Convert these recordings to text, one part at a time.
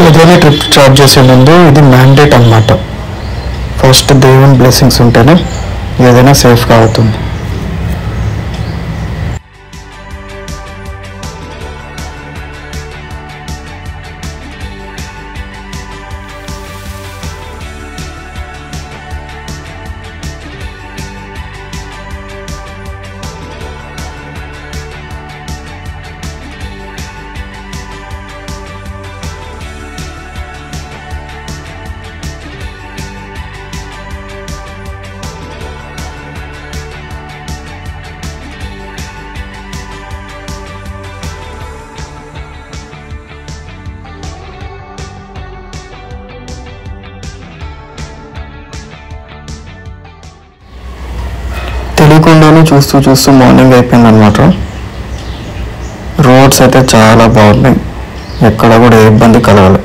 ఏదైనా trip start చేసే ముందు ఇది మ్యాండేట్ అన్నమాట. ఫస్ట్ దేవుని బ్లెస్సింగ్స్ ఉంటేనే ఏదైనా సేఫ్గా అవుతుంది. తెలియకుండానే చూస్తూ మార్నింగ్ అయిపోయింది అనమాట. రోడ్స్ అయితే చాలా బాగున్నాయి, ఎక్కడ కూడా ఏ ఇబ్బంది కలగలేదు.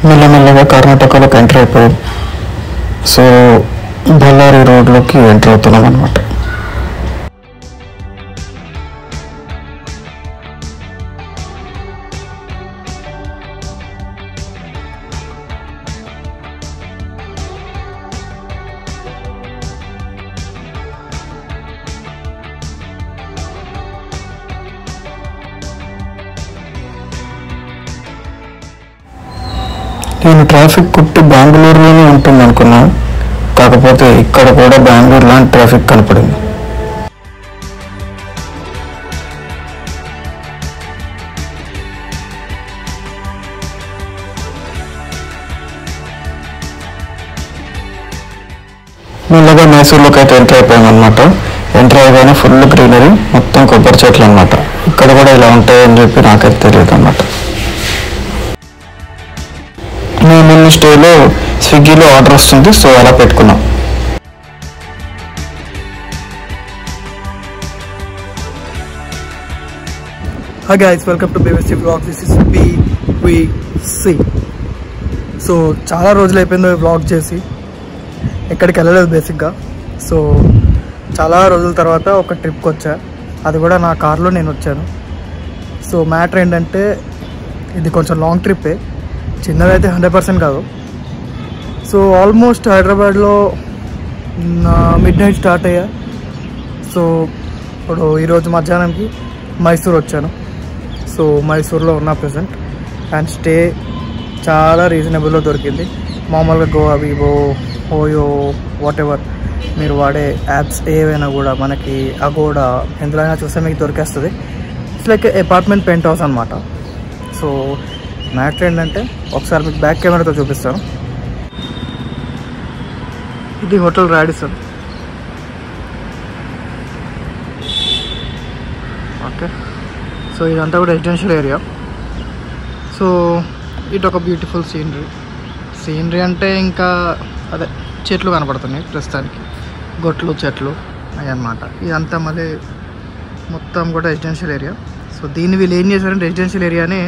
మెల్లమెల్లగా కర్ణాటకలోకి ఎంటర్ అయిపోయాం. సో బళ్ళారి రోడ్లోకి ఎంటర్ అవుతున్నాం అనమాట. నేను ట్రాఫిక్ కుట్టి బెంగళూరులోనే ఉంటుంది అనుకున్నా, కాకపోతే ఇక్కడ కూడా బెంగళూరు లాంటి ట్రాఫిక్ కనపడింది. మెల్లగా మైసూర్లోకి అయితే ఎంటర్ అయిపోయాం అనమాట. ఎంటర్ అయిపోయినా ఫుల్ గ్రీనరీ, మొత్తం కొబ్బరి చెట్లు అనమాట. ఇక్కడ కూడా ఇలా ఉంటాయని చెప్పి నాకైతే తెలియదు అన్నమాట. మేము స్టేలో స్విగ్గీలో ఆర్డర్ వస్తుంది, సో అలా పెట్టుకున్నాం. Hi guys, welcome to BVC Vlog. This is BVC. So చాలా రోజులు అయిపోయింది వ్లాగ్ చేసి, ఎక్కడికి వెళ్ళలేదు బేసిక్గా. సో చాలా రోజుల తర్వాత ఒక ట్రిప్కి వచ్చా, అది కూడా నా కార్లో నేను వచ్చాను. సో మ్యాటర్ ఏంటంటే ఇది కొంచెం లాంగ్ ట్రిప్పే, చిన్నదైతే 100% కాదు. సో ఆల్మోస్ట్ హైదరాబాద్లో మిడ్ నైట్ స్టార్ట్ అయ్యా. సో ఇప్పుడు ఈరోజు మధ్యాహ్నంకి మైసూర్ వచ్చాను. సో మైసూర్లో ఉన్న ప్రెసెంట్, అండ్ స్టే చాలా రీజనబుల్లో దొరికింది. మామూలుగా Goa, Vivo, OYO, what ever మీరు వాడే యాప్స్ ఏవైనా కూడా మనకి అగోడా ఎందులో అయినా చూస్తే మీకు దొరికేస్తుంది. It's like apartment penthouse అనమాట. సో మ్యాటర్ ఏంటంటే ఒకసారి మీకు బ్యాక్ కెమెరాతో చూపిస్తాను. ఇది హోటల్ రాడిసన్. ఓకే, సో ఇదంతా కూడా రెసిడెన్షియల్ ఏరియా. సో ఇటు ఒక బ్యూటిఫుల్ సీనరీ అంటే ఇంకా అదే చెట్లు కనపడుతున్నాయి ప్రస్తుతానికి, గొట్లు చెట్లు అవి అన్నమాట. ఇదంతా మళ్ళీ మొత్తం కూడా రెసిడెన్షియల్ ఏరియా. సో దీన్ని వీళ్ళు ఏం చేశారంటే రెసిడెన్షియల్ ఏరియానే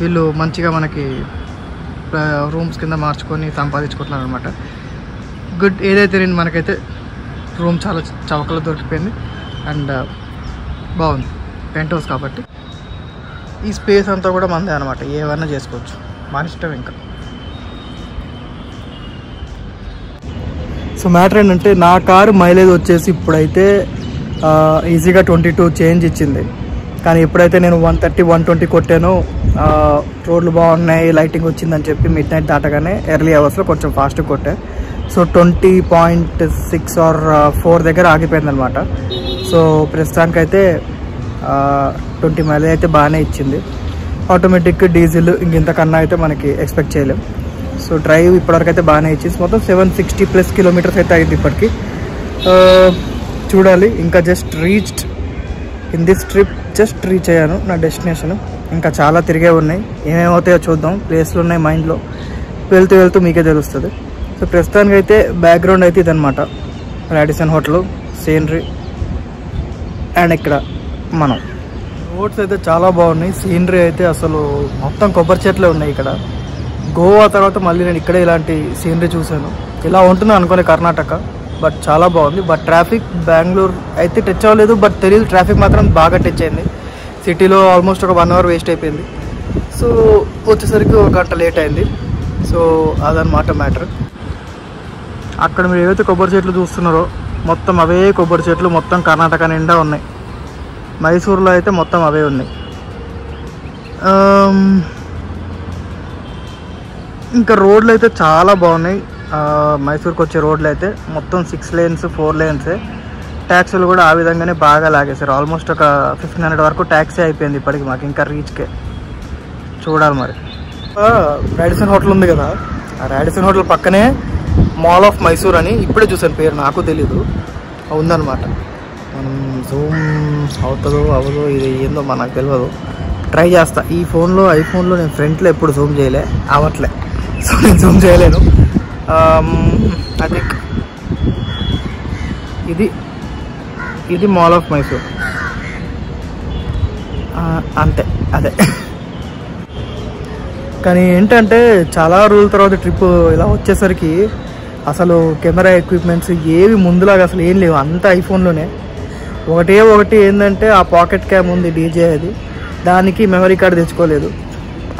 వీళ్ళు మంచిగా మనకి రూమ్స్ కింద మార్చుకొని సంపాదించుకుంటున్నారు అనమాట. గుడ్. ఏదైతే నేను మనకైతే రూమ్ చాలా చవకలో దొరికిపోయింది అండ్ బాగుంది, పెంట్ హౌస్ కాబట్టి. ఈ స్పేస్ అంతా కూడా మందే అనమాట, ఏవైనా చేసుకోవచ్చు, మన ఇష్టం. ఇంకా సో మ్యాటర్ ఏంటంటే నా కారు మైలేజ్ వచ్చేసి ఇప్పుడైతే ఈజీగా 22 చేంజ్ ఇచ్చింది. కానీ ఎప్పుడైతే నేను 130, 120 కొట్టానో రోడ్లు బాగున్నాయి, లైటింగ్ వచ్చిందని చెప్పి మిడ్ నైట్ దాటగానే ఎర్లీ అవర్స్లో కొంచెం ఫాస్ట్గా కొట్టా. సో 20.6 or 4 దగ్గర ఆగిపోయింది అనమాట. సో ప్రస్తుతానికైతే 20 మైలేజ్ అయితే బాగానే ఇచ్చింది. ఆటోమేటిక్ డీజిల్ ఇంతకన్నా అయితే మనకి ఎక్స్పెక్ట్ చేయలేం. సో డ్రైవ్ ఇప్పటివరకు అయితే బాగానే ఇచ్చింది. మొత్తం 760+ కిలోమీటర్స్ అయితే అయింది ఇప్పటికి. చూడాలి, ఇంకా just reached in this trip, just reach అయ్యాను నా డెస్టినేషన్. ఇంకా చాలా తిరిగే ఉన్నాయి, ఏమేమవుతాయో చూద్దాం. ప్లేస్లు ఉన్నాయి మైండ్లో, వెళ్తూ వెళ్తూ మీకే తెలుస్తుంది. సో ప్రస్తుతానికి అయితే బ్యాక్గ్రౌండ్ అయితే ఇదనమాట, రాడిసన్ హోటల్, సీనరీ, అండ్ ఇక్కడ మనం. రోడ్స్ అయితే చాలా బాగున్నాయి, సీనరీ అయితే అసలు మొత్తం కొబ్బరి చెట్లే ఉన్నాయి ఇక్కడ. గోవా తర్వాత మళ్ళీ నేను ఇక్కడే ఇలాంటి సీనరీ చూశాను. ఇలా ఉంటుంది అనుకోని కర్ణాటక, బట్ చాలా బాగుంది. బట్ ట్రాఫిక్ బెంగళూరు అయితే టచ్ అవ్వలేదు, బట్ తెలియదు ట్రాఫిక్ మాత్రం బాగా టచ్ అయింది. సిటీలో ఆల్మోస్ట్ ఒక 1 అవర్ వేస్ట్ అయిపోయింది. సో వచ్చేసరికి 1 గంట లేట్ అయింది. సో అదనమాట మ్యాటర్. అక్కడ మీరు ఏవైతే కొబ్బరి చెట్లు చూస్తున్నారో మొత్తం అవే కొబ్బరి చెట్లు మొత్తం కర్ణాటక నిండా ఉన్నాయి. మైసూర్లో అయితే మొత్తం అవే ఉన్నాయి. ఇంకా రోడ్లు అయితే చాలా బాగున్నాయి. మైసూర్కి వచ్చే రోడ్లు అయితే మొత్తం 6 లేన్స్ 4 లేన్సే. ట్యాక్సీలు కూడా ఆ విధంగానే బాగా లాగేశారు. ఆల్మోస్ట్ ఒక 1500 వరకు ట్యాక్సీ అయిపోయింది ఇప్పటికి మాకు, ఇంకా రీచ్కే. చూడాలి మరి. రాడిసన్ హోటల్ ఉంది కదా, ఆ రాడిసన్ హోటల్ పక్కనే మాల్ ఆఫ్ మైసూర్ అని ఇప్పుడే చూసాను, పేరు నాకు తెలీదు, ఉందన్నమాట. మనం జూమ్ అవుతుందో అవ్వదో ఇది ఏందో మనకు తెలియదు, ట్రై చేస్తా. ఈ ఫోన్లో ఐఫోన్లో నేను ఫ్రంట్లో ఎప్పుడు జూమ్ చేయలే, అవ్వట్లే, సో నేను జూమ్ చేయలేను. ఐ థింక్ ఇది మాల్ ఆఫ్ మైసూర్, అంతే అదే. కానీ ఏంటంటే చాలా రోజుల తర్వాత ట్రిప్ ఇలా వచ్చేసరికి అసలు కెమెరా ఎక్విప్మెంట్స్ ఏవి ముందులాగా అసలు ఏం లేవు, అంతా ఐఫోన్లోనే. ఒకటి ఏంటంటే ఆ పాకెట్ క్యామ్ ఉంది డీజే, అది దానికి మెమరీ కార్డు తెచ్చుకోలేదు.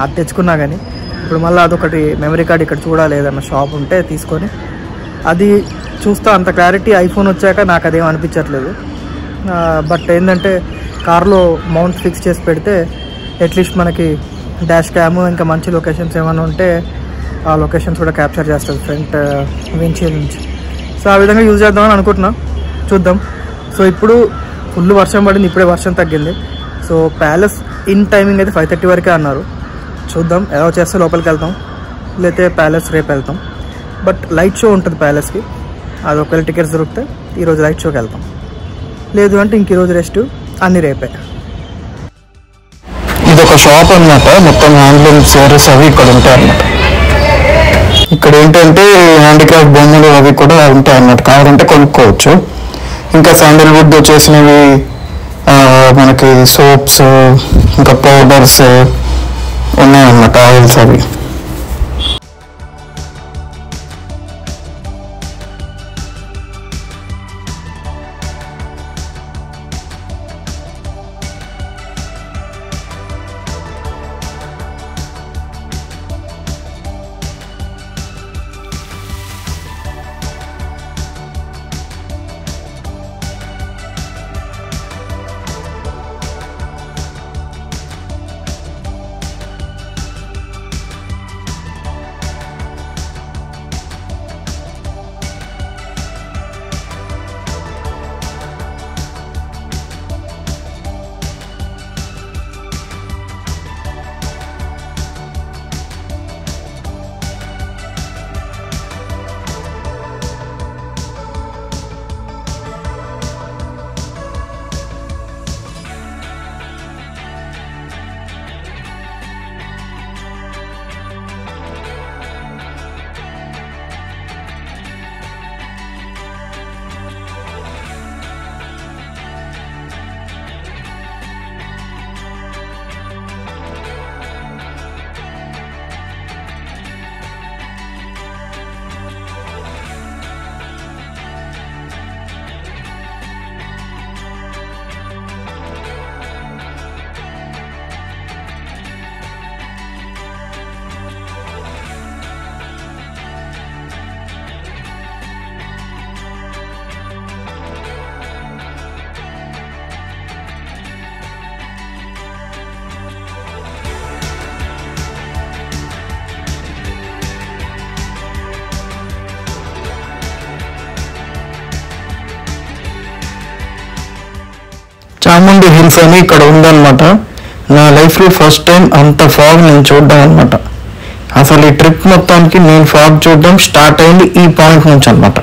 అది తెచ్చుకున్నా కానీ ఇప్పుడు మళ్ళీ అదొకటి మెమరీ కార్డు ఇక్కడ చూడాలి, ఏదన్నా షాప్ ఉంటే తీసుకొని అది చూస్తా. అంత క్లారిటీ ఐఫోన్ వచ్చాక నాకు అదేం అనిపించట్లేదు. బట్ ఏంటంటే కార్లో మౌంట్ ఫిక్స్ చేసి పెడితే అట్లీస్ట్ మనకి డాష్ క్యామ్ ఇంకా మంచి లొకేషన్స్ ఏమైనా ఉంటే ఆ లొకేషన్స్ కూడా క్యాప్చర్ చేస్తుంది ఫ్రంట్ విండ్షీల్డ్ నుంచి. సో ఆ విధంగా యూజ్ చేద్దామని అనుకుంటున్నా, చూద్దాం. సో ఇప్పుడు ఫుల్ వర్షం పడింది, ఇప్పుడే వర్షం తగ్గింది. సో ప్యాలెస్ ఇన్ టైమింగ్ అయితే 5:30 వరకే అన్నారు. చూద్దాం, ఎలా చేస్తే లోపలికి వెళ్తాం, లేకపోతే ప్యాలెస్ రేపు వెళ్తాం. బట్ లైట్ షో ఉంటుంది ప్యాలెస్కి, అది ఒకవేళ టికెట్స్ దొరికితే ఈరోజు లైట్ షోకి వెళ్తాం, లేదు అంటే ఇంక ఈరోజు రెస్ట్, అన్ని రేపే. ఇది ఒక షాప్ అన్నమాట, మొత్తం హ్యాండ్లూమ్ సారీస్ అవి ఇక్కడ ఉంటాయి అన్నమాట. ఇక్కడ ఏంటంటే హ్యాండిక్రాఫ్ట్ బొమ్మలు అవి కూడా ఉంటాయి అన్నమాట, కావాలంటే కొనుక్కోవచ్చు. ఇంకా శాండల్వుడ్ చేసినవి, మనకి సోప్స్, ఇంకా పౌడర్స్ ఉన్నాయన్నమాట, ఆయిల్స్ అవి. చాముండి హిల్స్ అని ఇక్కడ ఉందన్నమాట. నా లైఫ్లో ఫస్ట్ టైం అంత ఫాగ్ నేను చూడడం అనమాట. అసలు ఈ ట్రిప్ మొత్తానికి నేను ఫాగ్ చూడడం స్టార్ట్ అయింది ఈ పాయింట్ నుంచి అనమాట.